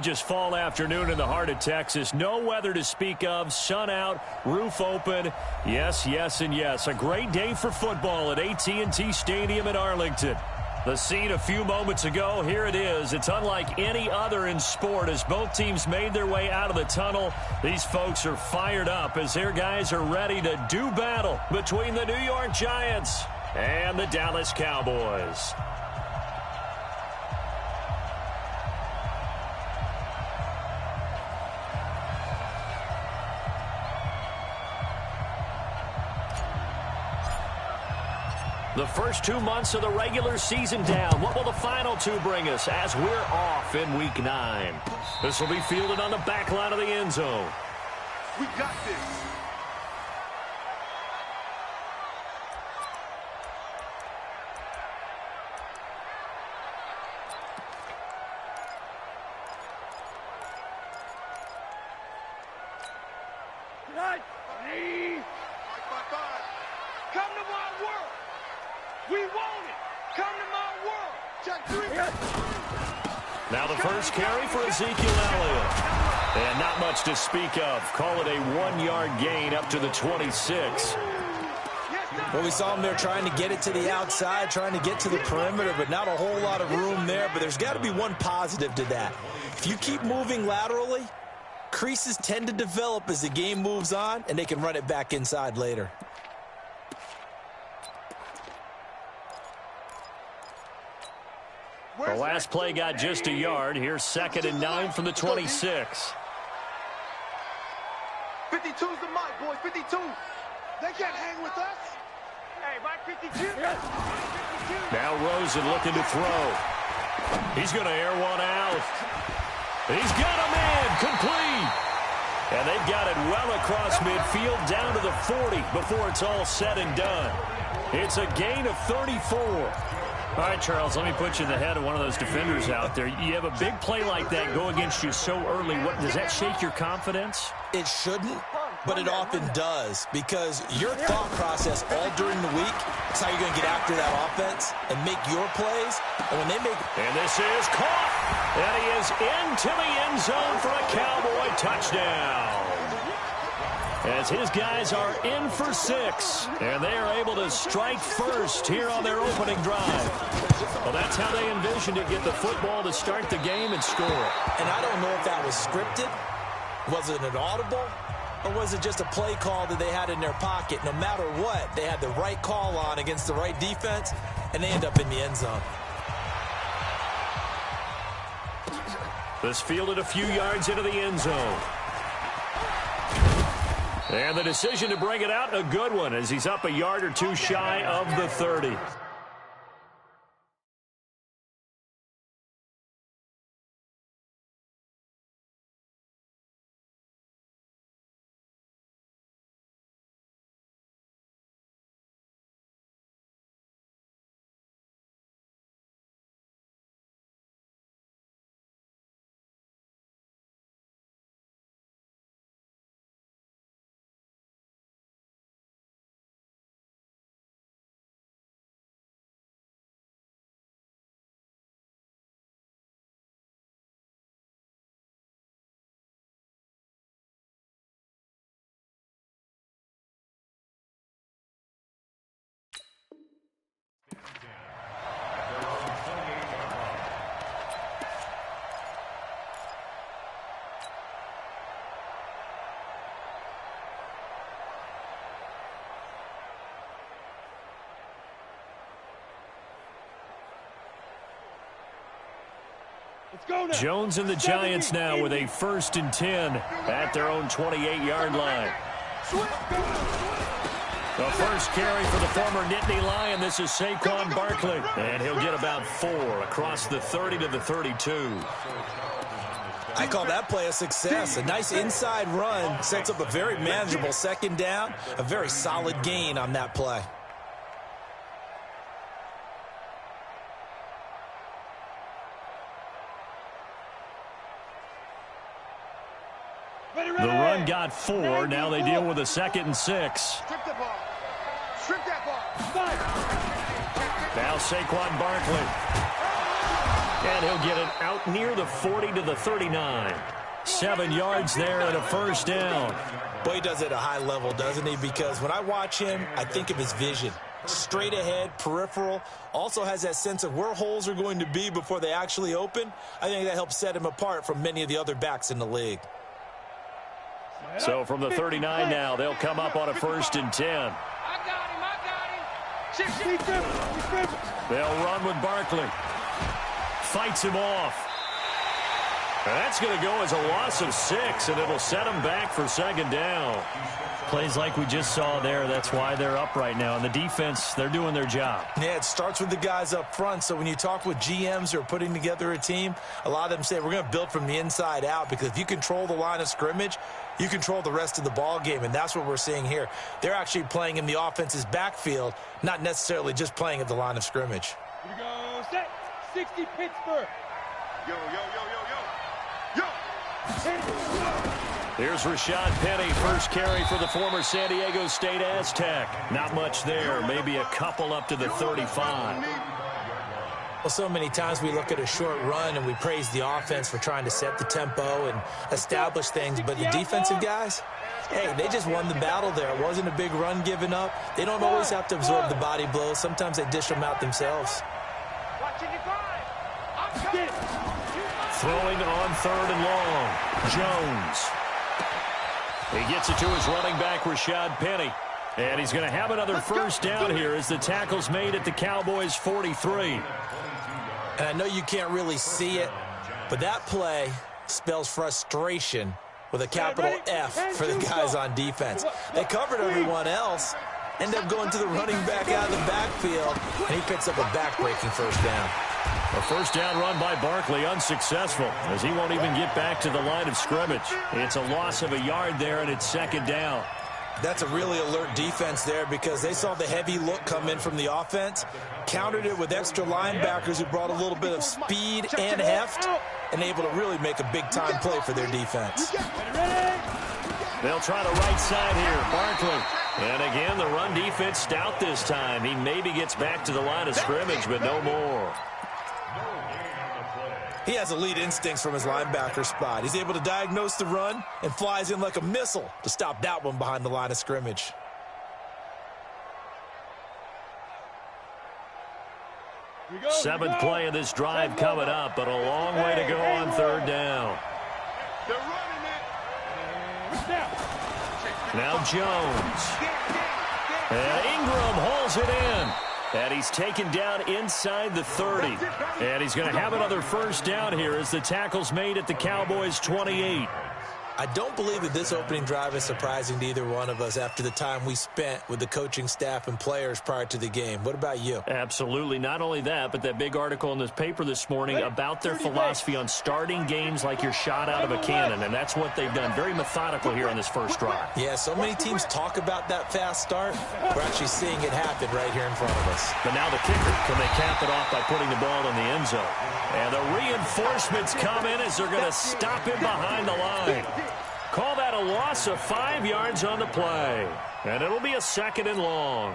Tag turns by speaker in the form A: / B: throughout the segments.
A: gorgeous fall afternoon in the heart of Texas. No weather to speak of. Sun out, roof open. Yes, yes, and yes. A great day for football at AT&T Stadium in Arlington. The scene a few moments ago, here it is. It's unlike any other in sport as both teams made their way out of the tunnel. These folks are fired up as their guys are ready to do battle between the New York Giants and the Dallas Cowboys. The first 2 months of the regular season down. What will the final two bring us as we're off in Week 9? This will be fielded on the back line of the end zone.
B: We got this. Come to my world. We want it. Come to my world. Check 3.
A: Now the first carry for Ezekiel Elliott. And not much to speak of. Call it a 1-yard gain up to the 26.
C: Well, we saw him there trying to get it to the outside, trying to get to the perimeter, but not a whole lot of room there. But there's got to be one positive to that. If you keep moving laterally, creases tend to develop as the game moves on, and they can run it back inside later.
A: The last play got just a yard. Here's 2nd and 9 from the 26.
B: 52's the mic, boys. 52. They can't hang with us. Hey, my 52.
A: Now Rosen looking to throw. He's going to air one out. He's got him in. Complete. And they've got it well across midfield down to the 40 before it's all said and done. It's a gain of 34. All right, Charles, let me put you in the head of one of those defenders out there. You have a big play like that go against you so early. What does that shake your confidence?
C: It shouldn't, but it often does, because your thought process all during the week is how you're going to get after that offense and make your plays. And when they make...
A: And this is caught. And he is into the end zone for a Cowboy touchdown. As his guys are in for 6, and they are able to strike first here on their opening drive. Well, that's how they envisioned it, get the football to start the game and score.
C: And I don't know if that was scripted, was it an audible, or was it just a play call that they had in their pocket? No matter what, they had the right call on against the right defense, and they end up in the end zone.
A: This fielded a few yards into the end zone. And the decision to bring it out, a good one, as he's up a yard or two shy of the 30. Jones and the Giants now with a 1st and 10 at their own 28-yard line. The first carry for the former Nittany Lion. This is Saquon Barkley. And he'll get about 4 across the 30 to the 32.
C: I call that play a success. A nice inside run sets up a very manageable 2nd down. A very solid gain on that play.
A: The run got 4. Now they deal with a 2nd and 6.
B: Strip the ball. Strip that ball.
A: Now Saquon Barkley. And he'll get it out near the 40 to the 39. 7 yards there and a first down.
C: Boy, he does it at a high level, doesn't he? Because when I watch him, I think of his vision. Straight ahead, peripheral, also has that sense of where holes are going to be before they actually open. I think that helps set him apart from many of the other backs in the league.
A: So from the 39 now, they'll come up on a 1st and 10.
B: I got him.
A: They'll run with Barkley. Fights him off. That's going to go as a loss of 6, and it'll set him back for 2nd down. Plays like we just saw there. That's why they're up right now. And the defense, they're doing their job.
C: Yeah, it starts with the guys up front. So when you talk with GMs who are putting together a team, a lot of them say we're going to build from the inside out, because if you control the line of scrimmage, you control the rest of the ball game, and that's what we're seeing here. They're actually playing in the offense's backfield, not necessarily just playing at the line of scrimmage.
B: Here we go. Set. 60 Pittsburgh. Yo, yo, yo, yo, yo.
A: Here's Rashad Penny, first carry for the former San Diego State Aztec. Not much there, maybe a couple up to the 35.
C: Well, so many times we look at a short run and we praise the offense for trying to set the tempo and establish things, but the defensive guys, hey, they just won the battle there. It wasn't a big run given up. They don't always have to absorb the body blows. Sometimes they dish them out themselves.
A: Throwing on 3rd and long. Jones. He gets it to his running back, Rashad Penny. And he's going to have another first down here as the tackle's made at the Cowboys' 43.
C: And I know you can't really see it, but that play spells frustration with a capital F for the guys on defense. They covered everyone else, end up going to the running back out of the backfield, and he picks up a back-breaking first down.
A: A first down run by Barkley, unsuccessful, as he won't even get back to the line of scrimmage. It's a loss of a yard there, and it's 2nd down.
C: That's a really alert defense there, because they saw the heavy look come in from the offense, countered it with extra linebackers who brought a little bit of speed and heft, and able to really make a big-time play for their defense.
A: They'll try the right side here, Barkley. And again, the run defense stout this time. He maybe gets back to the line of scrimmage, but no more.
C: He has elite instincts from his linebacker spot. He's able to diagnose the run and flies in like a missile to stop that one behind the line of scrimmage.
A: Seventh play of this drive coming up, but a long way to go on 3rd down. Now Jones. And Ingram hauls it in. And he's taken down inside the 30. And he's going to have another first down here as the tackle's made at the Cowboys' 28.
C: I don't believe that this opening drive is surprising to either one of us after the time we spent with the coaching staff and players prior to the game. What about you?
A: Absolutely. Not only that, but that big article in this paper this morning about their philosophy on starting games like you're shot out of a cannon, and that's what they've done. Very methodical here on this first drive.
C: Yeah, so many teams talk about that fast start. We're actually seeing it happen right here in front of us.
A: But now the kicker, can they cap it off by putting the ball in the end zone? And the reinforcements come in as they're going to stop him behind the line. Call that a loss of 5 yards on the play. And it'll be a 2nd and long.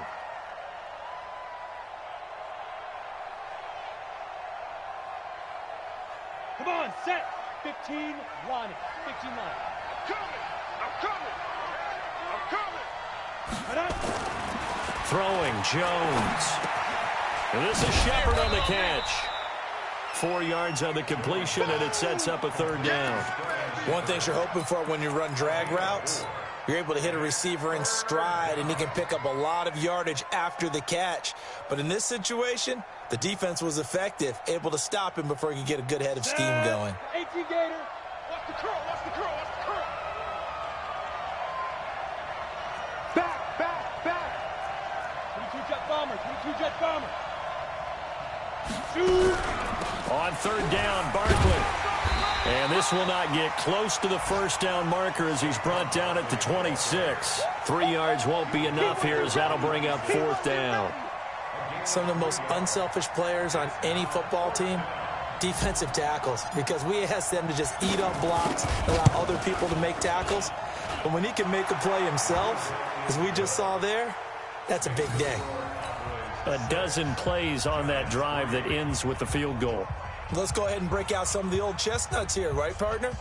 B: Come on, set. 15 line. 15 line. I'm coming.
A: Throwing, Jones. And this is Shepard on the catch. 4 yards on the completion, and it sets up a 3rd down.
C: One thing you're hoping for when you run drag routes, you're able to hit a receiver in stride, and he can pick up a lot of yardage after the catch. But in this situation, the defense was effective, able to stop him before he could get a good head of steam going.
B: 18 Gator. Watch the curl, watch the curl, watch the curl. Back. 22 Jet Bomber, 22 Jet Bomber. Shoot.
A: On 3rd down, Barkley. And this will not get close to the first down marker as he's brought down at the 26. 3 yards won't be enough here as that'll bring up 4th down.
C: Some of the most unselfish players on any football team, defensive tackles, because we ask them to just eat up blocks, allow other people to make tackles. But when he can make a play himself, as we just saw there, that's a big day.
A: A dozen plays on that drive that ends with the field goal.
C: Let's go ahead and break out some of the old chestnuts here, right, partner?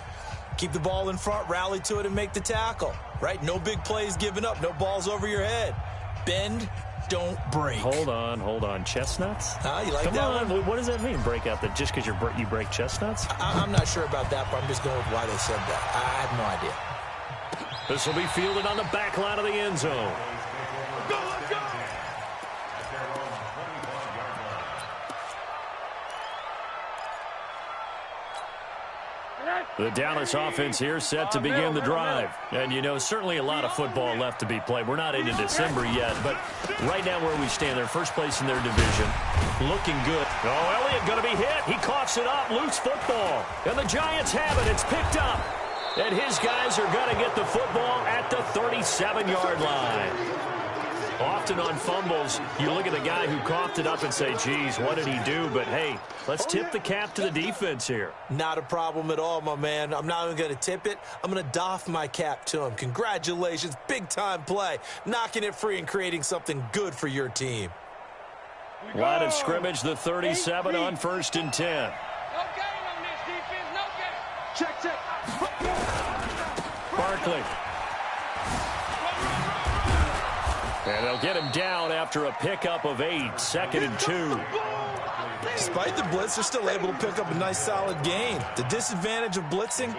C: Keep the ball in front, rally to it, and make the tackle, right? No big plays given up, no balls over your head. Bend, don't break.
A: Hold on. Chestnuts?
C: You like that one?
A: What does that mean, break out? That just because you break chestnuts?
C: I'm not sure about that, but I'm just going with why they said that. I have no idea.
A: This will be fielded on the back line of the end zone.
B: Let's go!
A: The Dallas offense here set to begin the drive. And, you know, certainly a lot of football left to be played. We're not into December yet, but right now where we stand, they're first place in their division. Looking good. Oh, Elliott going to be hit. He coughs it up. Loose football. And the Giants have it. It's picked up. And his guys are going to get the football at the 37-yard line. Often on fumbles, you look at the guy who coughed it up and say, geez, what did he do? But, hey, let's tip the cap to the defense here.
C: Not a problem at all, my man. I'm not even going to tip it. I'm going to doff my cap to him. Congratulations. Big-time play. Knocking it free and creating something good for your team.
A: Line of scrimmage, the 37 on 1st and 10.
B: No gain on this defense, no gain. Check.
A: Barkley. And they'll get him down after a pickup of 8, 2nd and 2.
C: Despite the blitz, they're still able to pick up a nice solid gain. The disadvantage of blitzing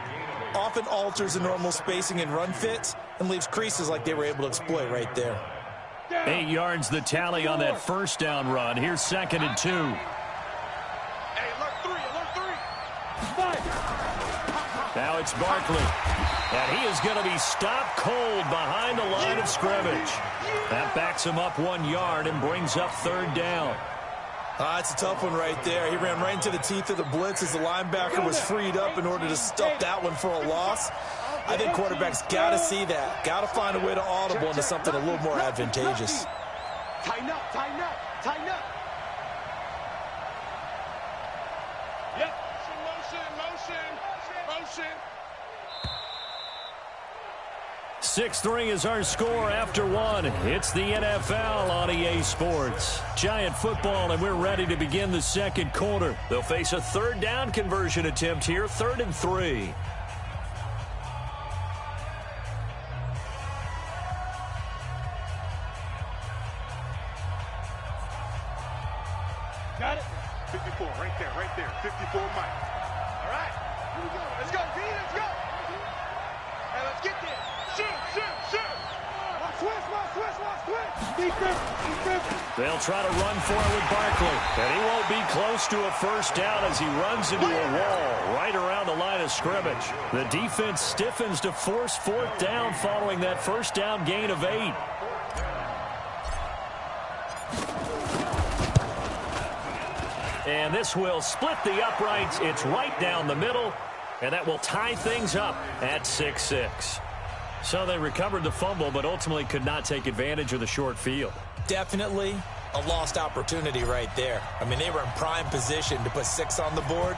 C: often alters the normal spacing and run fits and leaves creases like they were able to exploit right there.
A: 8 yards the tally on that first down run. Here's 2nd and 2.
B: Hey, alert 3.
A: Now it's Barkley. And he is going to be stopped cold behind the line of scrimmage. That backs him up 1 yard and brings up 3rd down.
C: It's a tough one right there. He ran right into the teeth of the blitz as the linebacker was freed up in order to stop that one for a loss. I think quarterbacks got to see that. Got to find a way to audible into something a little more advantageous.
B: Tighten up. Yep. Motion.
A: 6-3 is our score after 1. It's the NFL on EA Sports. Giant football, and we're ready to begin the second quarter. They'll face a 3rd down conversion attempt here, 3rd and 3.
B: Got it? 54, right there. 54 Mike. All right, here we go. Let's go, D, let's go. Hey, let's get there. Shoot. Watch switch. Defense.
A: They'll try to run for it with Barkley. And he won't be close to a first down as he runs into a wall right around the line of scrimmage. The defense stiffens to force 4th down following that first down gain of 8. And this will split the uprights. It's right down the middle, and that will tie things up at 6-6. So they recovered the fumble, but ultimately could not take advantage of the short field.
C: Definitely a lost opportunity right there. I mean, they were in prime position to put 6 on the board.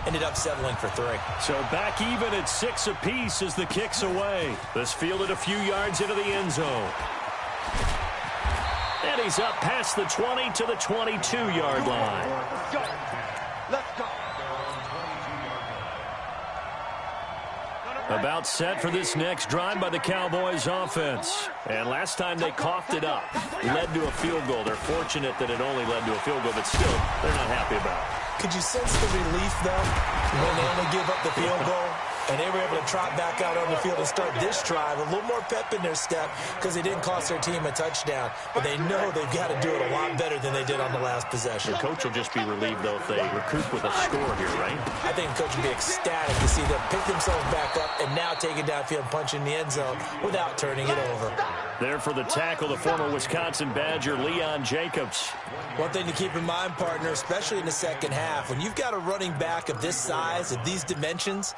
C: Ended up settling for 3.
A: So back even at 6 apiece as the kick's away. This fielded a few yards into the end zone. And he's up past the 20 to the 22-yard line.
B: Let's go.
A: About set for this next drive by the Cowboys offense. And last time they coughed it up, led to a field goal. They're fortunate that it only led to a field goal, but still, they're not happy about it.
C: Could you sense the relief, though, when they only give up the field goal? And they were able to trot back out on the field and start this drive. A little more pep in their step because they didn't cost their team a touchdown. But they know they've got to do it a lot better than they did on the last possession.
A: The coach will just be relieved, though, if they recoup with a score here, right?
C: I think the coach will be ecstatic to see them pick themselves back up and now take it downfield and punch in the end zone without turning it over.
A: There for the tackle, the former Wisconsin Badger, Leon Jacobs.
C: One thing to keep in mind, partner, especially in the second half, when you've got a running back of this size, of these dimensions,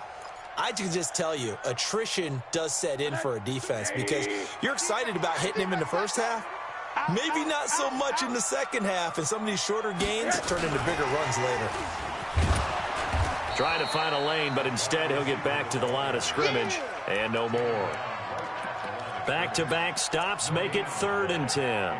C: I can just tell you, attrition does set in for a defense because you're excited about hitting him in the first half. Maybe not so much in the second half, and some of these shorter gains turn into bigger runs later.
A: Trying to find a lane, but instead he'll get back to the line of scrimmage and no more. Back-to-back stops make it 3rd and 10.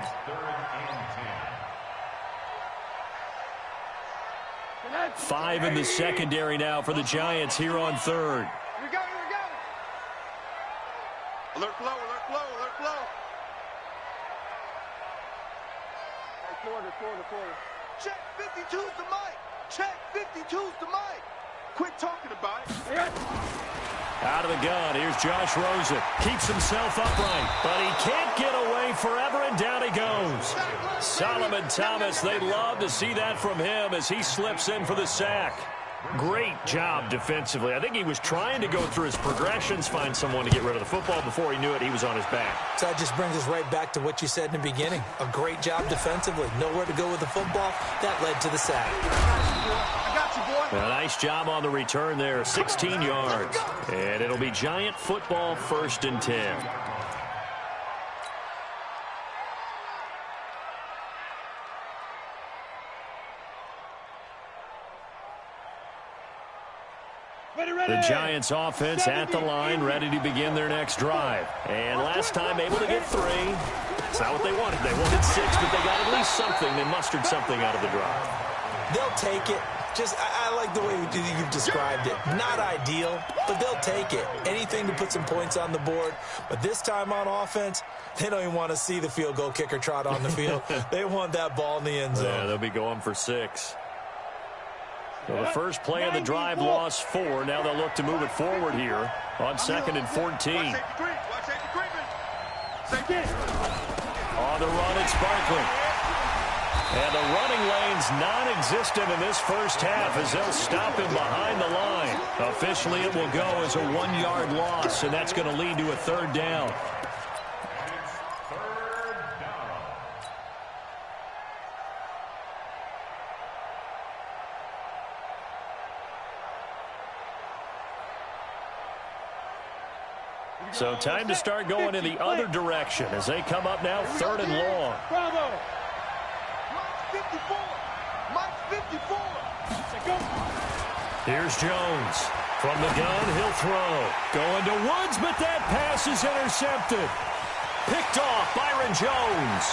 A: 5 in the secondary now for the Giants here on third.
B: Here we go, here we go. Alert flow, alert flow, alert flow. Quarter. Check 52's the mic. Check 52's the mic. Quit talking about it.
A: Out of the gun, here's Josh Rosen. Keeps himself upright, but he can't get away forever, and down he goes. Solomon Thomas, they'd love to see that from him as he slips in for the sack. Great job defensively. I think he was trying to go through his progressions, find someone to get rid of the football. Before he knew it, he was on his back.
C: So that just brings us right back to what you said in the beginning. A great job defensively. Nowhere to go with the football. That led to the sack.
B: I got you, boy.
A: A nice job on the return there, 16 yards. And it'll be Giant football, 1st and 10. The Giants offense at the line, ready to begin their next drive. And last time able to get 3. It's not what they wanted. They wanted 6, but they got at least something. They mustered something out of the drive.
C: They'll take it. I like the way you've described it. Not ideal, but they'll take it. Anything to put some points on the board. But this time on offense, they don't even want to see the field goal kicker trot on the field. They want that ball in the end zone.
A: Yeah, they'll be going for 6. So the first play of the drive lost 4. Now they'll look to move it forward here on 2nd and 14. On the run, it's Barkley. And the running lane's non-existent in this first half as they'll stop him behind the line. Officially, it will go as a 1-yard loss, and that's going to lead to a 3rd down. So time to start going in the other direction as they come up now 3rd and long.
B: Bravo. Mike's 54. Mike's 54.
A: Here's Jones. From the gun, he'll throw. Going to Woods, but that pass is intercepted. Picked off Byron Jones.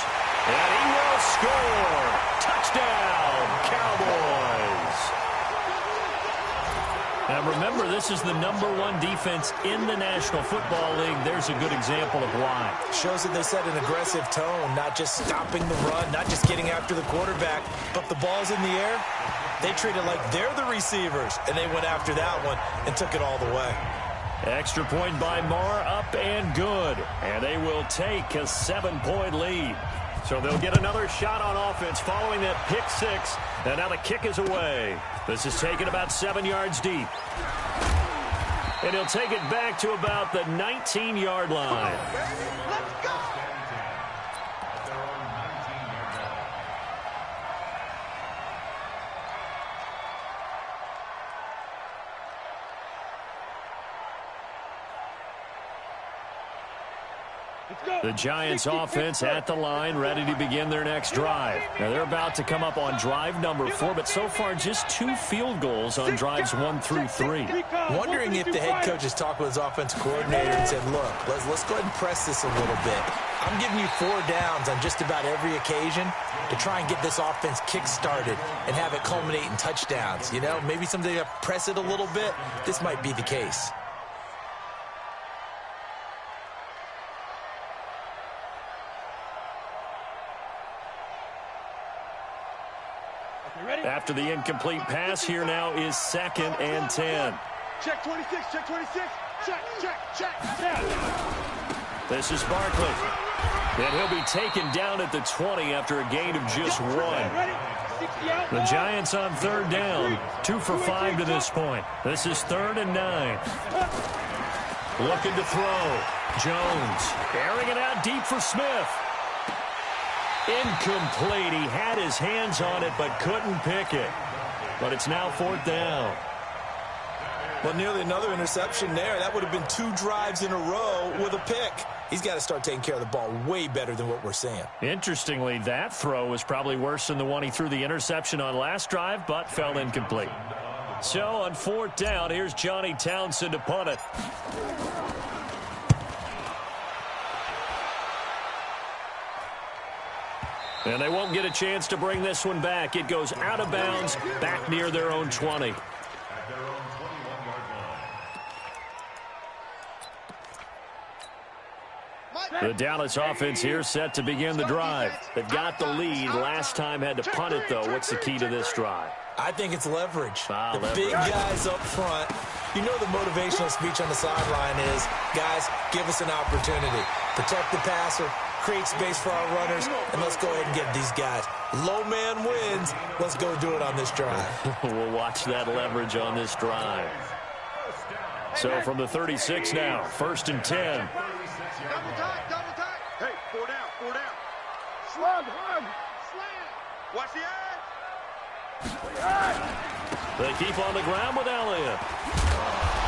A: And he will score. Touchdown, Cowboys. Now remember, this is the #1 defense in the National Football League. There's a good example of why.
C: Shows that they set an aggressive tone, not just stopping the run, not just getting after the quarterback, but the ball's in the air. They treat it like they're the receivers, and they went after that one and took it all the way.
A: Extra point by Marr, up and good. And they will take a 7-point lead. So they'll get another shot on offense following that pick 6. And now the kick is away. This is taken about 7 yards deep. And he'll take it back to about the 19-yard line.
B: Let's go.
A: The Giants offense at the line, ready to begin their next drive. Now they're about to come up on drive number 4, but so far just 2 field goals on drives 1 through 3.
C: Wondering if the head coach has talked with his offensive coordinator and said, look, let's go ahead and press this a little bit. I'm giving you 4 downs on just about every occasion to try and get this offense kick-started and have it culminate in touchdowns. You know, maybe someday to press it a little bit. This might be the case.
A: After the incomplete pass, here now is 2nd and 10.
B: Check 26, check 26. Check.
A: This is Barkley. And he'll be taken down at the 20 after a gain of just 1. The Giants on 3rd down, 2 for 5 to this point. This is 3rd and 9. Looking to throw. Jones airing it out deep for Smith. Incomplete. He had his hands on it but couldn't pick it. But it's now 4th down.
C: Well, nearly another interception there. That would have been 2 drives in a row with a pick. He's got to start taking care of the ball way better than what we're seeing.
A: Interestingly, that throw was probably worse than the one he threw the interception on last drive, but fell incomplete. So on 4th down, here's Johnny Townsend to punt it. And they won't get a chance to bring this one back. It goes out of bounds, back near their own 20. The Dallas offense here set to begin the drive. They've got the lead. Last time had to punt it, though. What's the key to this drive?
C: I think it's leverage.
A: Leverage.
C: Big guys up front. You know the motivational speech on the sideline is, guys, give us an opportunity. Protect the passer, create space for our runners, and let's go ahead and get these guys. Low man wins. Let's go do it on this drive.
A: We'll watch that leverage on this drive. So from the 36 now, 1st and 10.
B: Double tight. Hey, 4 down. Slug, hard. Slam. Watch the eye.
A: They keep on the ground with Elliott.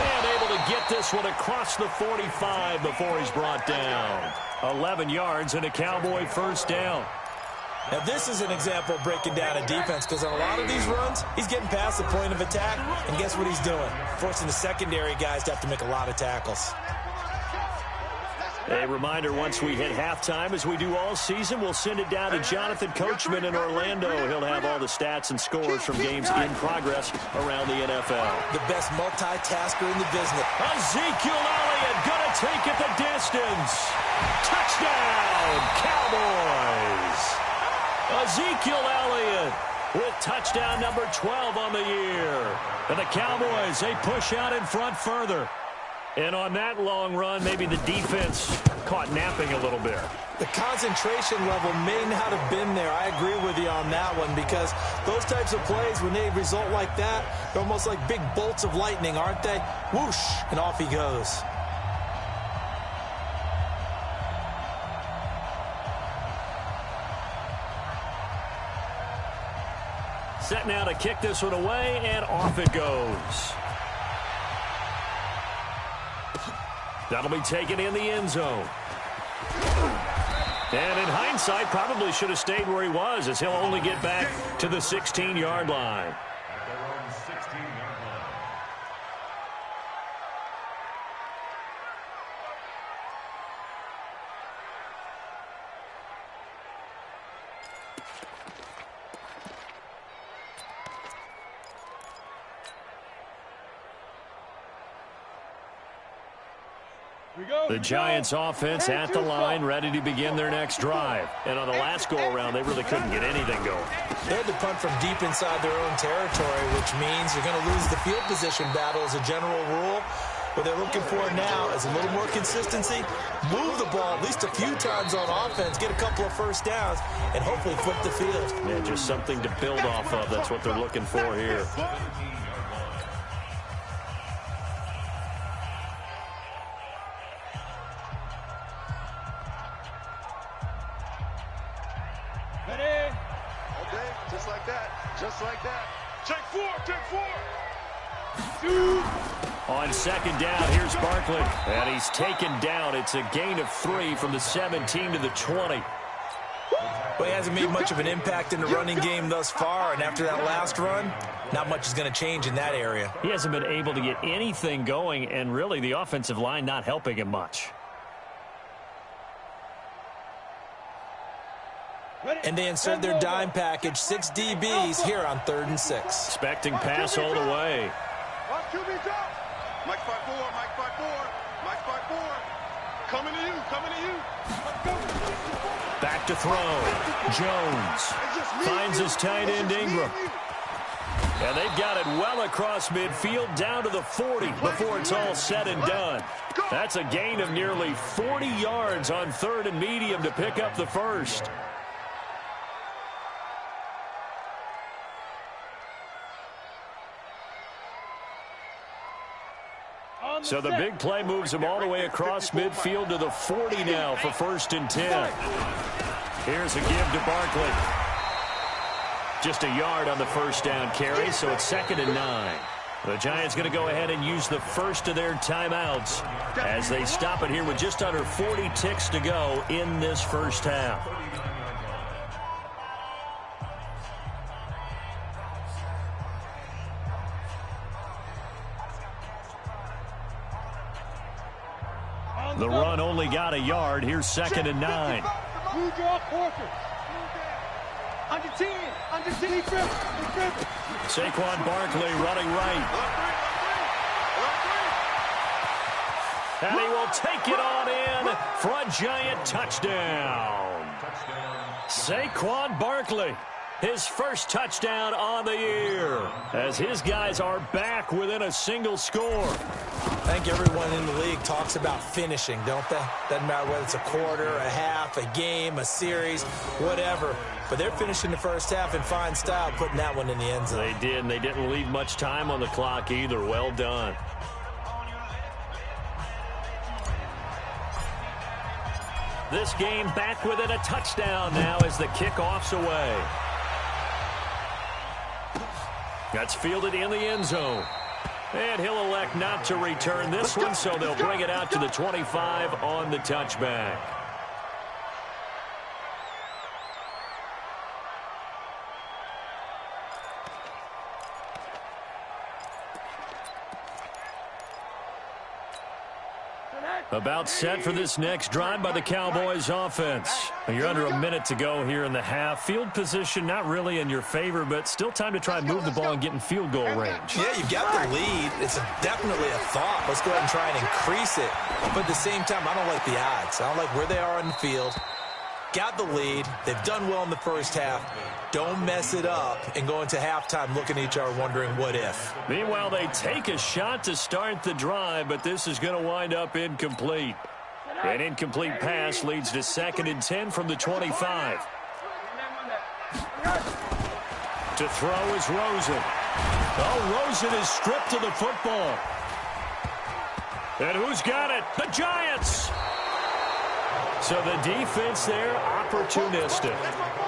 A: And able to get this one across the 45 before he's brought down. 11 yards and a Cowboy first down.
C: Now, this is an example of breaking down a defense because on a lot of these runs, he's getting past the point of attack, and guess what he's doing? Forcing the secondary guys to have to make a lot of tackles.
A: A reminder, once we hit halftime, as we do all season, we'll send it down to Jonathan Coachman in Orlando. He'll have all the stats and scores from games in progress around the NFL.
C: The best multitasker in the business.
A: Ezekiel Elliott going to take it the distance. Touchdown, Cowboys. Ezekiel Elliott with touchdown number 12 on the year. And the Cowboys, they push out in front further. And on that long run, maybe the defense caught napping a little bit.
C: The concentration level may not have been there. I agree with you on that one because those types of plays, when they result like that, they're almost like big bolts of lightning, aren't they? Whoosh, and off he goes.
A: Set now to kick this one away, and off it goes. That'll be taken in the end zone. And in hindsight, probably should have stayed where he was, as he'll only get back to the 16-yard line. The Giants offense at the line, ready to begin their next drive. And on the last go-around, they really couldn't get anything going.
C: They had to punt from deep inside their own territory, which means you're going to lose the field position battle as a general rule. What they're looking for now is a little more consistency, move the ball at least a few times on offense, get a couple of first downs, and hopefully flip the field.
A: Yeah, just something to build off of. That's what they're looking for here.
B: Just like that. Check four.
A: On second down, here's Barkley. And he's taken down. It's a gain of 3 from the 17 to the 20.
C: Well, he hasn't made much of an impact in the running game thus far, and after that last run, not much is going to change in that area.
A: He hasn't been able to get anything going, and really the offensive line not helping him much.
C: And they insert their dime package, 6 DBs here on 3rd and 6.
A: Expecting pass all the way.
B: Mike 5-4. Mike 5-4. Coming to you.
A: Back to throw. Jones finds his tight end Ingram. And they've got it well across midfield down to the 40 before it's all said and done. That's a gain of nearly 40 yards on 3rd and medium to pick up the first. So the big play moves him all the way across midfield to the 40 now for 1st and 10. Here's a give to Barkley. Just a yard on the first down carry, so it's 2nd and 9. The Giants going to go ahead and use the first of their timeouts as they stop it here with just under 40 ticks to go in this first half. The run only got a yard. Here's 2nd and 9.
B: Under 10. Under 10.
A: Saquon Barkley running right. And he will take it on in for a giant touchdown. Saquon Barkley, his first touchdown on the year, as his guys are back within a single score.
C: I think everyone in the league talks about finishing, don't they? Doesn't matter whether it's a quarter, a half, a game, a series, whatever. But they're finishing the first half in fine style, putting that one in the end zone.
A: They did, and they didn't leave much time on the clock either. Well done. This game back within a touchdown now as the kickoff's away. That's fielded in the end zone. And he'll elect not to return this one, so they'll bring it out to the 25 on the touchback. About set for this next drive by the Cowboys offense. You're under a minute to go here in the half. Field position not really in your favor, but still time to try and move the ball and get in field goal range.
C: Yeah, you've got the lead. It's definitely a thought. Let's go ahead and try and increase it. But at the same time, I don't like the odds. I don't like where they are on the field. Got the lead. They've done well in the first half. Don't mess it up and go into halftime looking at each other wondering what if.
A: Meanwhile, they take a shot to start the drive, but this is going to wind up incomplete. An incomplete pass leads to 2nd and 10 from the 25. To throw is Rosen. Oh, Rosen is stripped of the football. And who's got it? The Giants! So the defense there, opportunistic.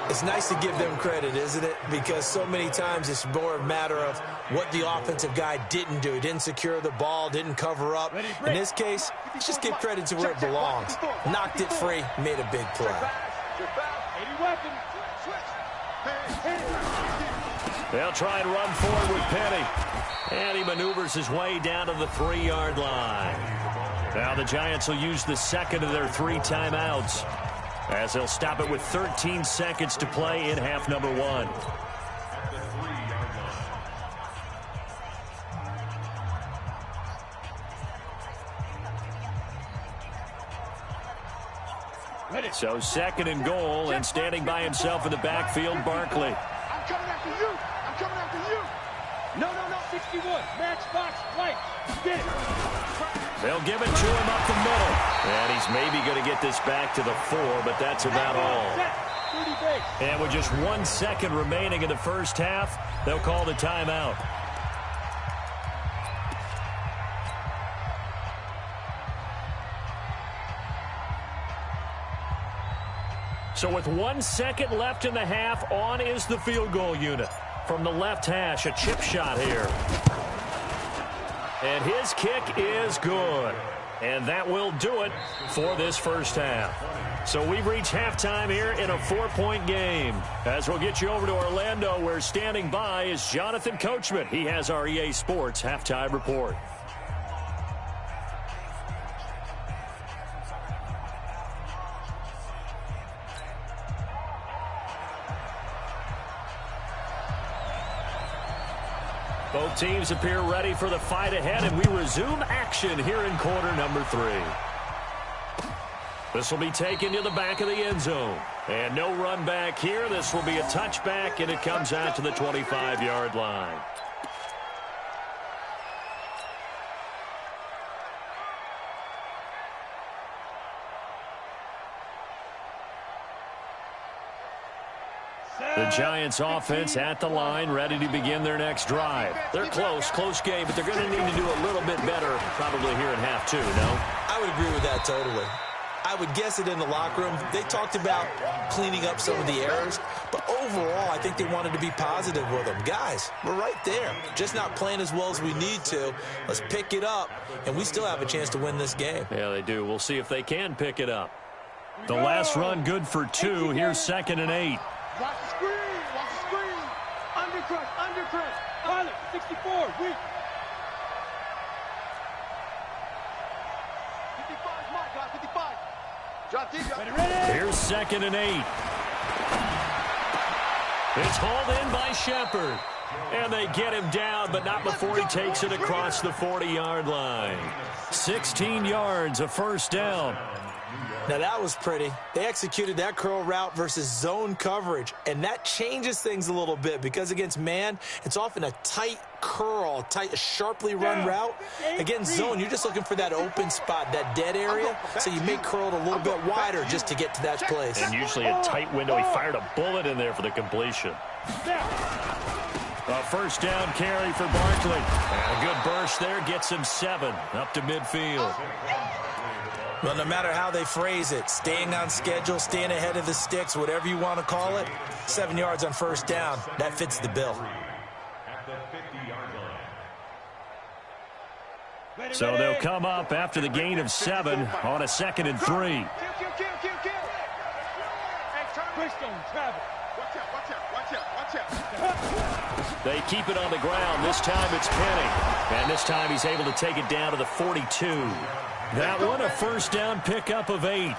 C: It's nice to give them credit, isn't it? Because so many times it's more a matter of what the offensive guy didn't do. Didn't secure the ball, didn't cover up. In this case, let's just give credit to where it belongs. Knocked it free, made a big play.
A: They'll try and run forward with Penny. And he maneuvers his way down to the 3-yard line. Now the Giants will use the second of their 3 timeouts, as they'll stop it with 13 seconds to play in half number 1. So 2nd and goal, and standing by himself in the backfield, Barkley.
B: I'm coming after you. I'm coming after you. No, 61. Match box, right. Get it.
A: They'll give it to him up the middle. And he's maybe going to get this back to the 4, but that's about all. And with just 1 second remaining in the first half, they'll call the timeout. So with 1 second left in the half, on is the field goal unit. From the left hash, a chip shot here. And his kick is good. And that will do it for this first half. So we've reached halftime here in a 4-point game. As we'll get you over to Orlando, where standing by is Jonathan Coachman. He has our EA Sports halftime report. Both teams appear ready for the fight ahead, and we resume action here in quarter number 3. This will be taken to the back of the end zone. And no run back here. This will be a touchback, and it comes out to the 25-yard line. The Giants offense at the line, ready to begin their next drive. They're close game, but they're going to need to do a little bit better probably here in half 2, no?
C: I would agree with that totally. I would guess it in the locker room. They talked about cleaning up some of the errors, but overall, I think they wanted to be positive with them. Guys, we're right there. Just not playing as well as we need to. Let's pick it up, and we still have a chance to win this game.
A: Yeah, they do. We'll see if they can pick it up. The last run good for 2. Here's 2nd and 8.
B: Watch the screen. Watch the screen. Undercrush. Pilot, 64, weak. 55, my God, 55. Drop deep.
A: Here's 2nd and 8. It's hauled in by Shepard. And they get him down, but not before he takes it across the 40-yard line. 16 yards, a first down.
C: Now, that was pretty. They executed that curl route versus zone coverage, and that changes things a little bit because against man, it's often a tight curl, a sharply run route. Against zone, you're just looking for that open spot, that dead area, so you may curl it a little bit wider just to get to that place.
A: And usually a tight window. He fired a bullet in there for the completion. A first down carry for Barkley. And a good burst there gets him 7 up to midfield.
C: Well, no matter how they phrase it, staying on schedule, staying ahead of the sticks, whatever you want to call it, 7 yards on first down, that fits the bill.
A: So they'll come up after the gain of 7 on a 2nd and 3. They keep it on the ground. This time it's Penny. And this time he's able to take it down to the 42. That one a first down pickup of 8.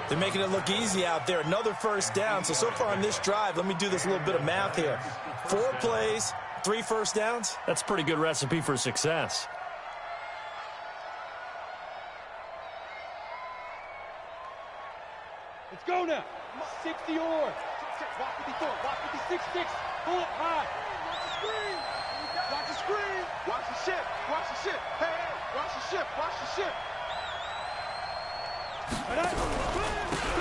C: They're making it look easy out there. Another first down. So far on this drive, let me do this little bit of math here. 4 plays, 3 first downs.
A: That's a pretty good recipe for success.
B: Let's go now. 60 or. Walk 54. Walk 56. Pull it high. Watch the screen. Watch the screen. Watch the ship. Watch the ship. Hey, hey. Watch the ship. Watch the ship.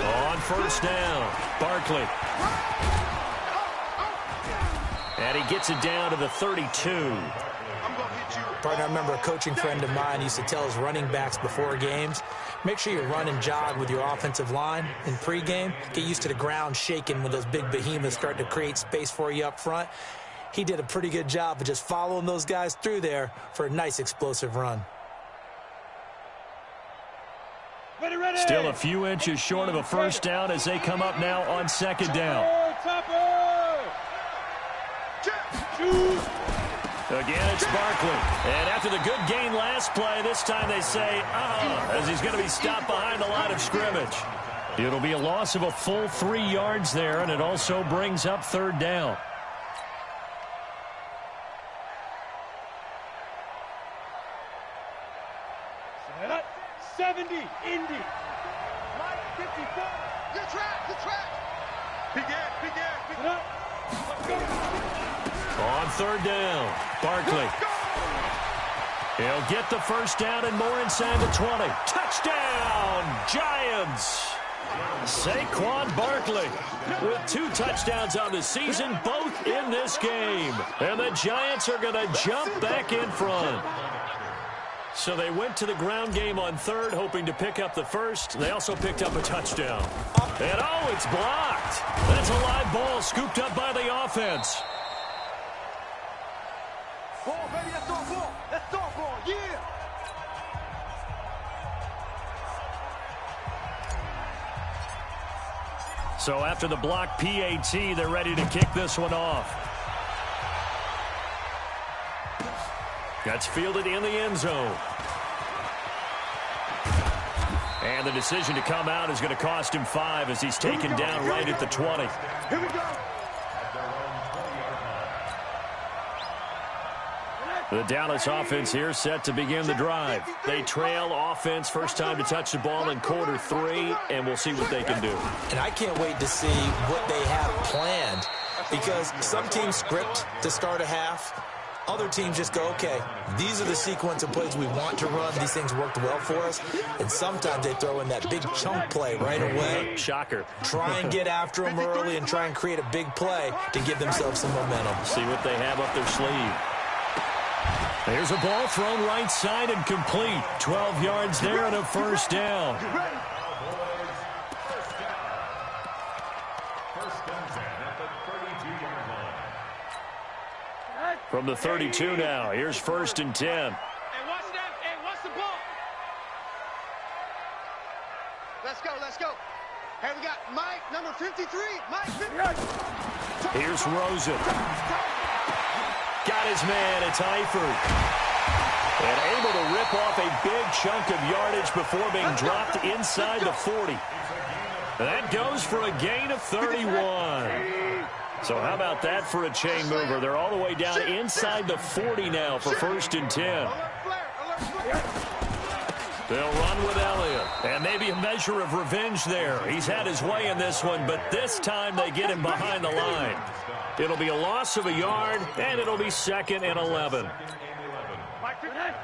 A: On first down, Barkley. And he gets it down to the 32.
C: Partner, I remember a coaching friend of mine used to tell his running backs before games, make sure you run and jog with your offensive line in pregame. Get used to the ground shaking when those big behemoths start to create space for you up front. He did a pretty good job of just following those guys through there for a nice explosive run.
A: Still a few inches short of a first down as they come up now on 2nd down. Again, it's Barkley. And after the good gain last play, this time they say, as he's going to be stopped behind the line of scrimmage. It'll be a loss of a full 3 yards there, and it also brings up 3rd down.
B: Set up. 70, Indy. Mike, 54. Good track, good track. Begin.
A: On 3rd down, Barkley. He'll get the first down and more inside the 20. Touchdown, Giants. Saquon Barkley with 2 touchdowns on the season, both in this game. And the Giants are going to jump back in front. So they went to the ground game on 3rd, hoping to pick up the first. They also picked up a touchdown. And, it's blocked. That's a live ball scooped up by the offense.
B: Ball, baby, that's all ball. That's all ball, yeah.
A: So after the block PAT, they're ready to kick this one off. That's fielded in the end zone. And the decision to come out is going to cost him 5 as he's taken down right at the 20.
B: Here we go.
A: The Dallas offense here set to begin the drive. They trail offense, first time to touch the ball in quarter 3, and we'll see what they can do.
C: And I can't wait to see what they have planned, because some teams script to start a half. Other teams just go, okay, these are the sequence of plays we want to run. These things worked well for us. And sometimes they throw in that big chunk play right away.
A: Shocker.
C: Try and get after them early and try and create a big play to give themselves some momentum.
A: See what they have up their sleeve. There's a ball thrown right side and complete. 12 yards there and a first down. From the 32 now, here's 1st and 10.
B: Hey, watch that. Hey, watch the ball. Let's go. Hey, we got Mike, number 53. Mike, 53.
A: Here's Rosen. Got his man, it's Eifert. And able to rip off a big chunk of yardage before being dropped inside the 40. That goes for a gain of 31. So how about that for a chain mover? They're all the way down inside the 40 now for 1st and 10. They'll run with Elliott. And maybe a measure of revenge there. He's had his way in this one, but this time they get him behind the line. It'll be a loss of a yard, and it'll be 2nd and 11.
B: Let's get off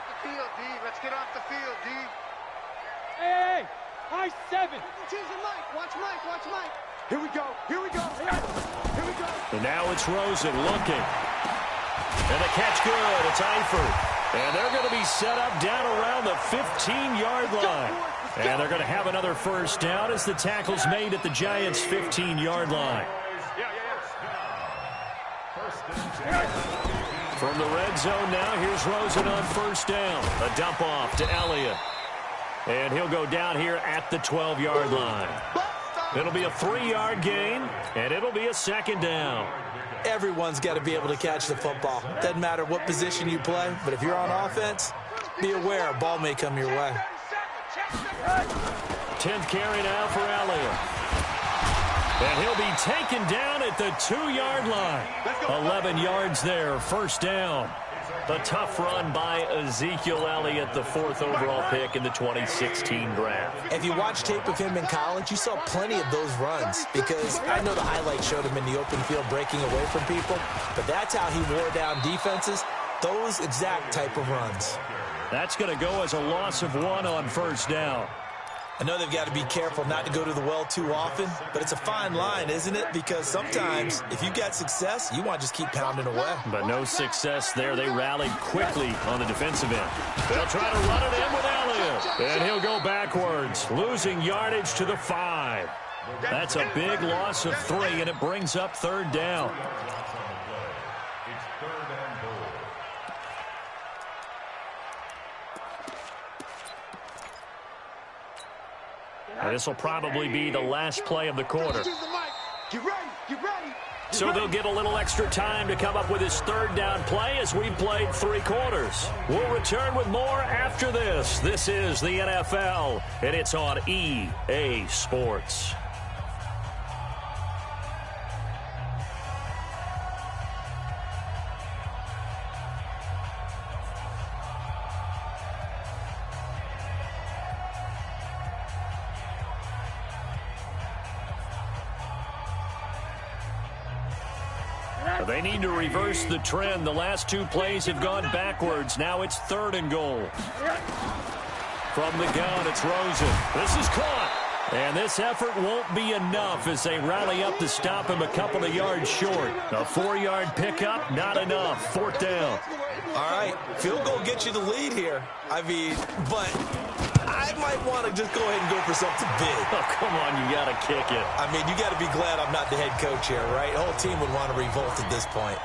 B: the field, D. Let's get off the field, D.
D: Hey, high 7.
B: Watch Mike. Here we go. Here we go.
A: And now it's Rosen looking. And the catch good. It's Eifert. And they're going to be set up down around the 15-yard line. And they're going to have another first down as the tackle's made at the Giants' 15-yard line. From the red zone now, here's Rosen on first down. A dump off to Elliott. And he'll go down here at the 12-yard line. It'll be a 3-yard gain, and it'll be a 2nd down.
C: Everyone's got to be able to catch the football. Doesn't matter what position you play, but if you're on offense, be aware a ball may come your way.
A: 10th carry now for Elliott. And he'll be taken down at the 2-yard line. 11 yards there, first down. A tough run by Ezekiel Elliott, the 4th overall pick in the 2016 draft.
C: If you watch tape of him in college, you saw plenty of those runs because I know the highlights showed him in the open field breaking away from people, but that's how he wore down defenses, those exact type of runs.
A: That's going to go as a loss of 1 on first down.
C: I know they've got to be careful not to go to the well too often, but it's a fine line, isn't it? Because sometimes if you got success, you want to just keep pounding away.
A: But no success there. They rallied quickly on the defensive end. They'll try to run it in with Elliott. And he'll go backwards, losing yardage to the 5. That's a big loss of 3, and it brings up 3rd down. And this will probably be the last play of the quarter.
B: Get ready.
A: So they'll get a little extra time to come up with his 3rd down play as we've played 3 quarters. We'll return with more after this. This is the NFL, and it's on EA Sports. They need to reverse the trend. The last 2 plays have gone backwards. Now it's 3rd and goal. From the gun, it's Rosen. This is caught. And this effort won't be enough as they rally up to stop him a couple of yards short. A 4-yard pickup, not enough. 4th down.
C: All right, field goal gets you the lead here. I mean, but I might want to just go ahead and go for something big.
A: Oh, come on, you got to kick it.
C: I mean, you got to be glad I'm not the head coach here, right? The whole team would want to revolt at this point.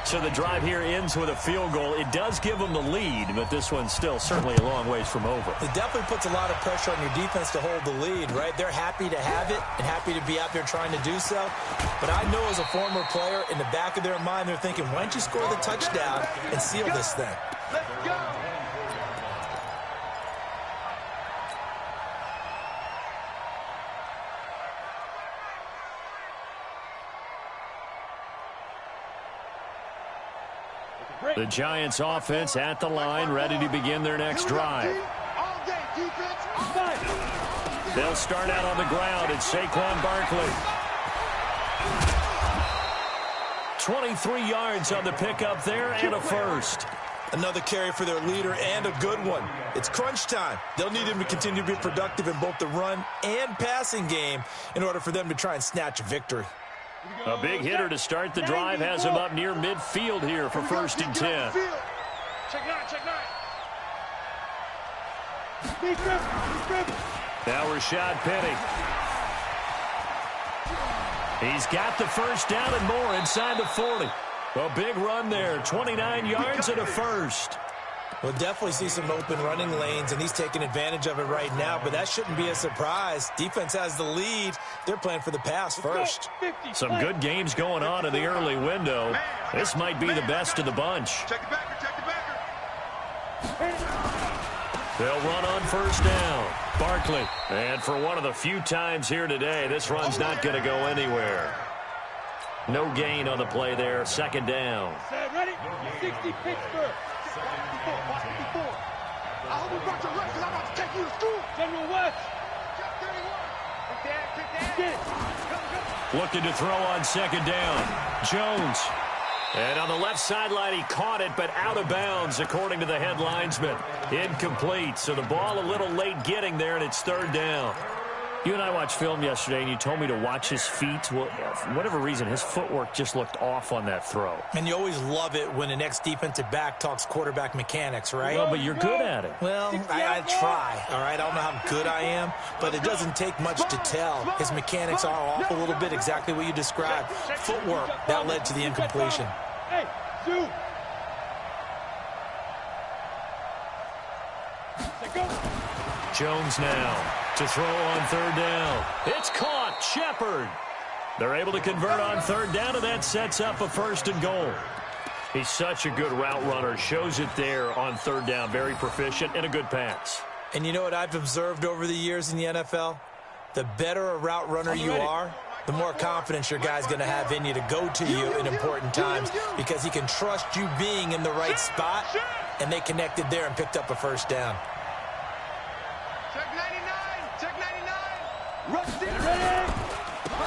A: So the drive here ends with a field goal. It does give them the lead, but this one's still certainly a long ways from over.
C: It definitely puts a lot of pressure on your defense to hold the lead, right? They're happy to have it and happy to be out there trying to do so. But I know as a former player, in the back of their mind, they're thinking, why don't you score the touchdown and seal this thing?
B: Let's go.
A: The Giants offense at the line, ready to begin their next drive. They'll start out on the ground. It's Saquon Barkley. 23 yards on the pickup there and a first.
C: Another carry for their leader and a good one. It's crunch time. They'll need him to continue to be productive in both the run and passing game in order for them to try and snatch a victory.
A: A big hitter to start the drive has him up near midfield here for 1st and 10.
B: Check 9.
A: Now Rashad Penny. He's got the first down and more inside the 40. A big run there, 29 yards and a first.
C: We'll definitely see some open running lanes, and he's taking advantage of it right now, but that shouldn't be a surprise. Defense has the lead. They're playing for the pass first.
A: Some good games going on in the early window. This might be the best of the bunch.
B: Check the backer.
A: They'll run on first down. Barkley. And for one of the few times here today, this run's not going to go anywhere. No gain on the play there. Second down.
D: Ready? 60 Pittsburgh.
B: I hope you brought your left because I'm about to take you to school.
D: General West.
A: Looking to throw on second down. Jones. And on the left sideline, he caught it, but out of bounds, according to the head linesman. Incomplete. So the ball a little late getting there, and it's third down. You and I watched film yesterday, and you told me to watch his feet. Well, for whatever reason, his footwork just looked off on that throw.
C: And you always love it when the next defensive back talks quarterback mechanics, right?
A: Well, but you're good at it.
C: Well, I try, all right? I don't know how good I am, but it doesn't take much to tell. His mechanics are off a little bit, exactly what you described. Footwork, that led to the incompletion.
D: Hey, Sue.
A: Jones now to throw on third down. It's caught. Shepard. They're able to convert on third down, and that sets up a first and goal. He's such a good route runner. Shows it there on third down. Very proficient and a good pass.
C: And you know what I've observed over the years in the NFL? The better a route runner you are, the more confidence your guy's going to have in you to go to you in important times because he can trust you being in the right spot, and they connected there and picked up a first down.
B: Check 99. Check 99. Rush it.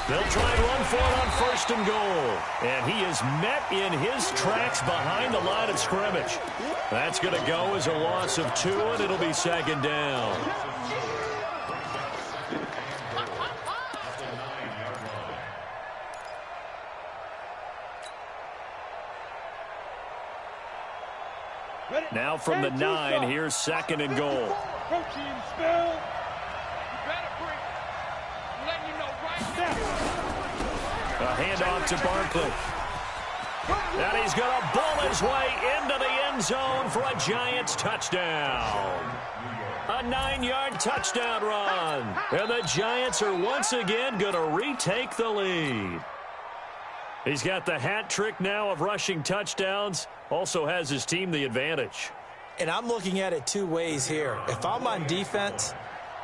A: They'll try and run for it on first and goal. And he is met in his tracks behind the line of scrimmage. That's going to go as a loss of 2, and it'll be second down. Now from the 9, here's second and goal.
D: Protein spill.
B: You better bring. I'm letting you know right now.
A: A handoff to Barkley. And he's going to bull his way into the end zone for a Giants touchdown. A 9-yard touchdown run. And the Giants are once again going to retake the lead. He's got the hat trick now of rushing touchdowns. Also has his team the advantage.
C: And I'm looking at it two ways here. If I'm on defense,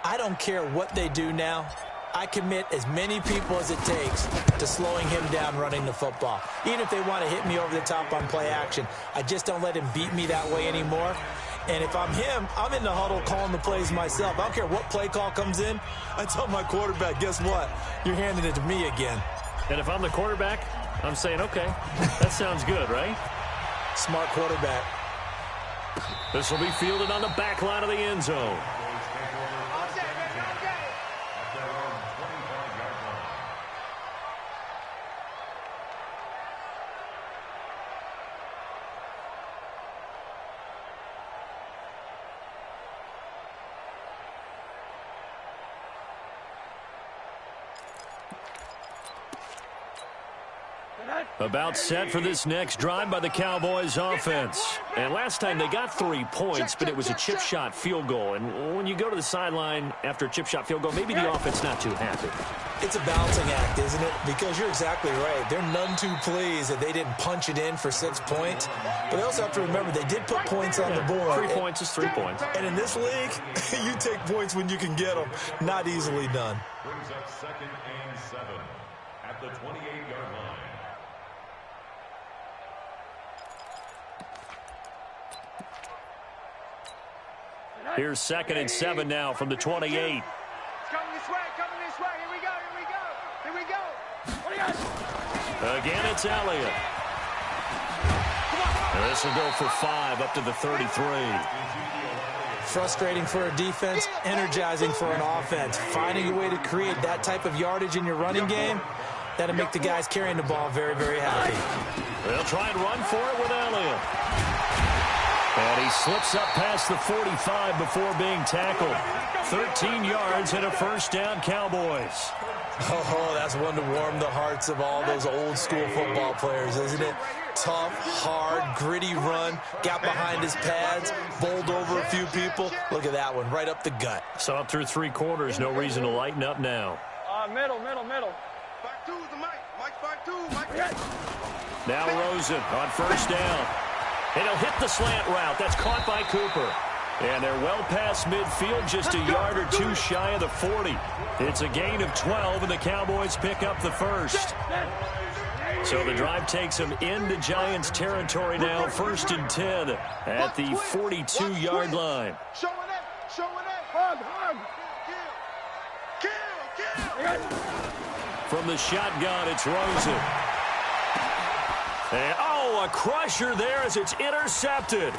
C: I don't care what they do now. I commit as many people as it takes to slowing him down running the football. Even if they want to hit me over the top on play action, I just don't let him beat me that way anymore. And if I'm him, I'm in the huddle calling the plays myself. I don't care what play call comes in. I tell my quarterback, guess what? You're handing it to me again.
A: And if I'm the quarterback, I'm saying, okay, that sounds good, right?
C: Smart quarterback.
A: This will be fielded on the back line of the end zone. About set for this next drive by the Cowboys offense. And last time they got 3 points, but it was a chip shot field goal. And when you go to the sideline after a chip shot field goal, maybe the offense not too happy.
C: It's a balancing act, isn't it? Because you're exactly right. They're none too pleased that they didn't punch it in for 6 points. But they also have to remember they did put points on the board.
A: 3 points is 3 points.
C: And in this league, you take points when you can get them. Not easily done.
E: Brings up 2nd and 7 at the 28-yard line.
A: Here's 2nd and 7 now from the 28.
B: Coming this way, coming this way. Here we go, here we go, here we go.
A: Again, it's Elliott. And this will go for 5 up to the 33.
C: Frustrating for a defense, energizing for an offense. Finding a way to create that type of yardage in your running game, that'll make the guys carrying the ball very, very happy.
A: They'll try and run for it with Elliott. And he slips up past the 45 before being tackled. 13 yards and a first down, Cowboys.
C: Oh, that's one to warm the hearts of all those old school football players, isn't it? Tough, hard, gritty run, got behind his pads, bowled over a few people. Look at that one, right up the gut.
A: So up through 3 quarters, no reason to lighten up now.
D: Middle.
B: 5-2 is the Mike. Mike 5-2. Mike.
A: Now Rosen on first down. And he'll hit the slant route. That's caught by Cooper. And they're well past midfield, just a yard or two shy of the 40. It's a gain of 12, and the Cowboys pick up the first. So the drive takes them into Giants territory now, 1st and 10 at the 42-yard line. From the shotgun, it's Rosen. And, a crusher there as it's intercepted.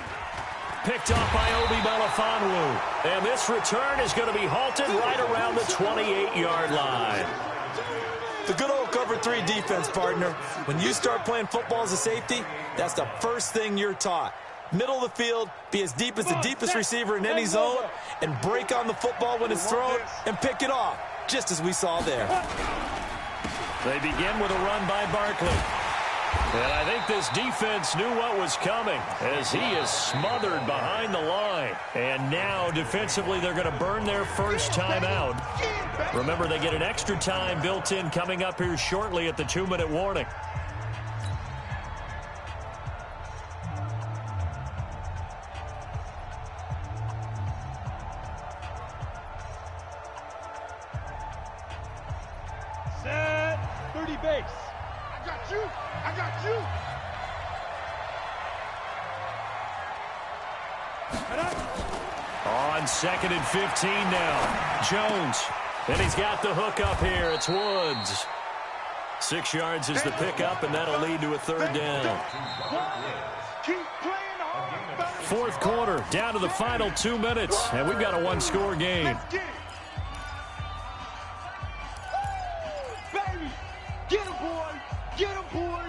A: Picked off by Obi Melifonwu. And this return is going to be halted right around the 28-yard line.
C: The good old cover 3 defense, partner. When you start playing football as a safety, that's the first thing you're taught. Middle of the field, be as deep as the deepest receiver in any zone, and break on the football when it's thrown and pick it off, just as we saw there.
A: They begin with a run by Barkley. And I think this defense knew what was coming as he is smothered behind the line. And now, defensively, they're going to burn their first time out. Remember, they get an extra time built in coming up here shortly at the 2-minute warning.
D: Set. 30 base.
B: I got you. I got you.
A: On 2nd and 15 now. Jones. And he's got the hook up here. It's Woods. 6 yards is the pickup, and that'll lead to a 3rd down.
B: Keep playing hard.
A: 4th quarter, down to the final 2 minutes, and we've got a 1-score game.
B: Let's get it. Baby, get him, boy. Get him, boy.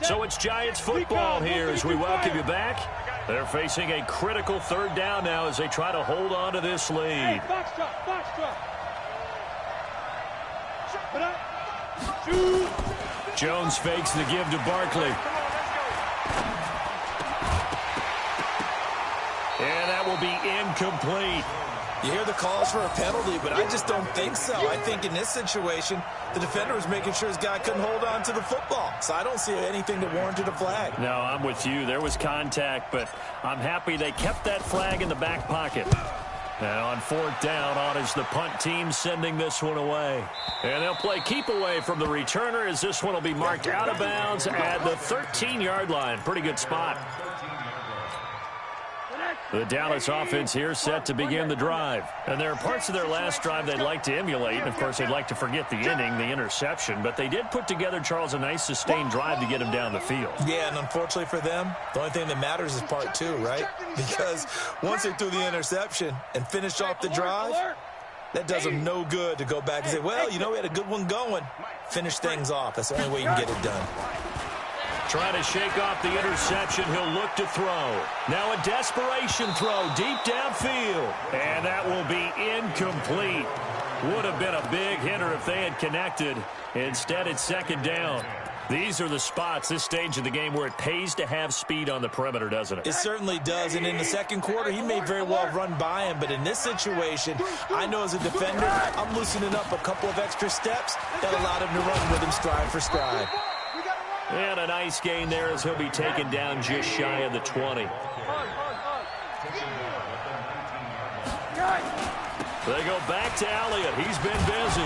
A: So it's Giants football here as we welcome you back. They're facing a critical 3rd down now as they try to hold on to this lead.
D: Box drop, box drop. Shoot.
A: Jones fakes the give to Barkley. And that will be incomplete.
C: You hear the calls for a penalty, but I just don't think so. I think in this situation, the defender was making sure his guy couldn't hold on to the football. So I don't see anything that warranted a flag.
A: No, I'm with you. There was contact, but I'm happy they kept that flag in the back pocket. Now on 4th down, on is the punt team sending this one away. And they'll play keep away from the returner as this one will be marked out of bounds at the 13-yard line. Pretty good spot. The Dallas offense here set to begin the drive. And there are parts of their last drive they'd like to emulate. And, of course, they'd like to forget the inning, the interception. But they did put together, Charles, a nice sustained drive to get him down the field.
C: Yeah, and unfortunately for them, the only thing that matters is part 2, right? Because once they threw the interception and finished off the drive, that does them no good to go back and say, well, you know, we had a good one going. Finish things off. That's the only way you can get it done.
A: Trying to shake off the interception. He'll look to throw. Now a desperation throw deep downfield. And that will be incomplete. Would have been a big hitter if they had connected. Instead, it's 2nd down. These are the spots, this stage of the game, where it pays to have speed on the perimeter, doesn't it?
C: It certainly does. And in the 2nd quarter, he may very well run by him. But in this situation, I know as a defender, I'm loosening up a couple of extra steps that allowed him to run with him stride for stride.
A: And a nice gain there as he'll be taken down just shy of the 20. They go back to Elliott. He's been busy.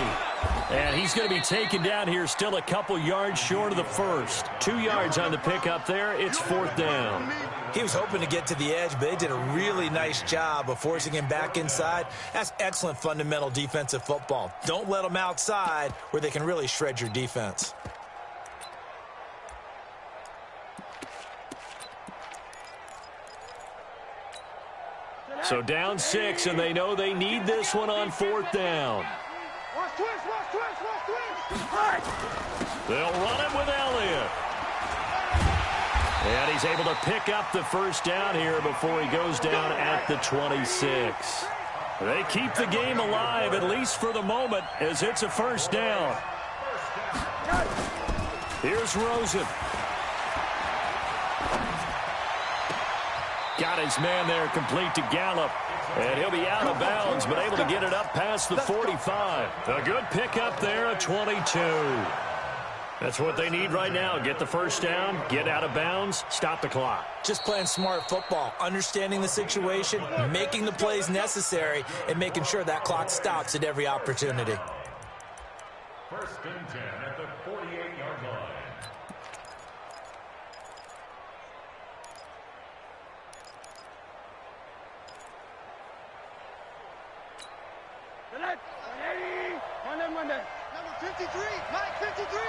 A: And he's going to be taken down here still a couple yards short of the first. 2 yards on the pickup there. It's 4th down.
C: He was hoping to get to the edge, but they did a really nice job of forcing him back inside. That's excellent fundamental defensive football. Don't let them outside where they can really shred your defense.
A: So down 6, and they know they need this one on 4th down. They'll run it with Elliott. And he's able to pick up the first down here before he goes down at the 26. They keep the game alive, at least for the moment, as it's a 1st down. Here's Rosen. Got his man there complete to Gallup. And he'll be out of bounds, but able to get it up past the 45. A good pickup there, a 22. That's what they need right now. Get the first down, get out of bounds, stop the clock.
C: Just playing smart football, understanding the situation, making the plays necessary, and making sure that clock stops at every opportunity.
E: First and 10 at the 48-yard line.
B: Number 53, Mike 53.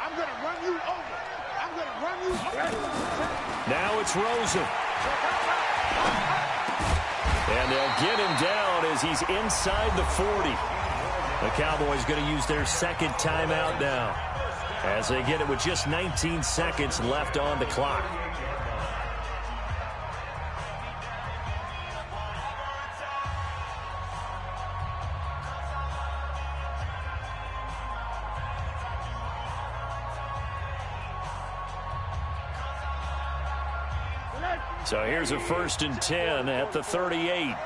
B: I'm going to run you over. I'm going to run you over.
A: Now it's Rosen. And they'll get him down as he's inside the 40. The Cowboys going to use their second timeout now as they get it with just 19 seconds left on the clock. So here's a 1st and 10 at the 38.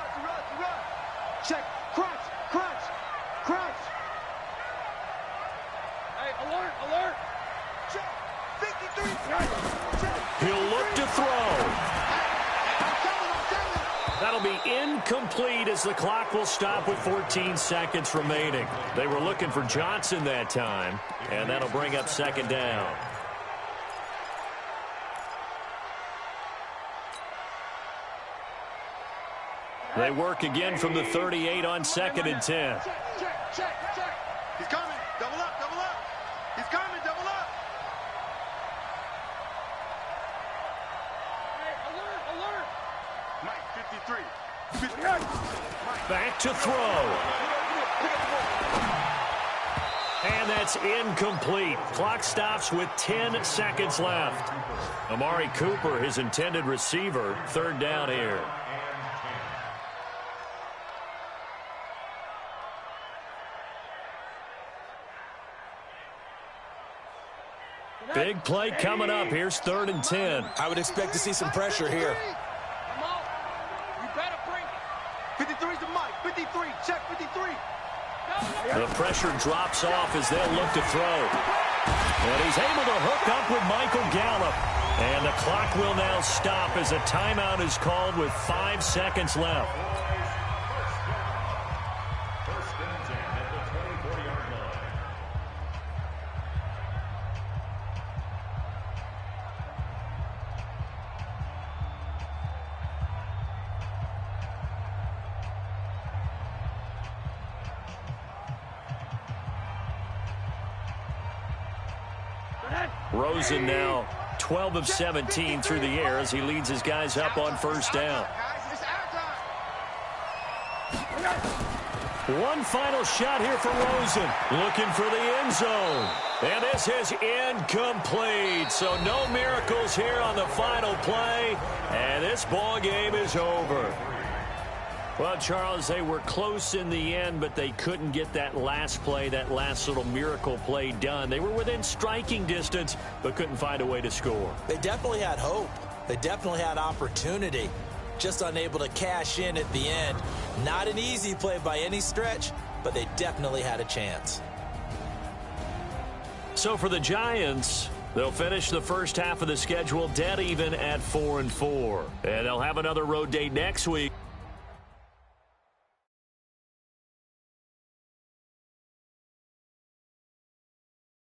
B: Check. Crunch. Crunch. Crunch. Hey, alert. Alert. Check. 53. Check.
A: He'll look to throw.
B: I'm coming.
A: That'll be incomplete as the clock will stop with 14 seconds remaining. They were looking for Johnson that time, and that'll bring up second down. They work again from the 38 on 2nd and 10.
B: Check. He's coming. Double up. He's coming. Double up. Hey, alert. Mike 53.
A: Back to throw. And that's incomplete. Clock stops with 10 seconds left. Amari Cooper, his intended receiver, 3rd down here. Big play coming up. Here's 3rd and 10.
C: I would expect to see some pressure here.
B: Come on. You better bring it. 53's the Mike. 53. Check 53.
A: The pressure drops off as they'll look to throw. And he's able to hook up with Michael Gallup. And the clock will now stop as a timeout is called with 5 seconds left.
E: First and 10 at the 24-yard line.
A: Rosen now 12 of 17 through the air as he leads his guys up on 1st down. One final shot here for Rosen. Looking for the end zone. And this is incomplete. So no miracles here on the final play. And this ball game is over. Well, Charles, they were close in the end, but they couldn't get that last play, that last little miracle play done. They were within striking distance, but couldn't find a way to score.
C: They definitely had hope. They definitely had opportunity. Just unable to cash in at the end. Not an easy play by any stretch, but they definitely had a chance.
A: So for the Giants, they'll finish the first half of the schedule dead even at 4-4. And they'll have another road date next week.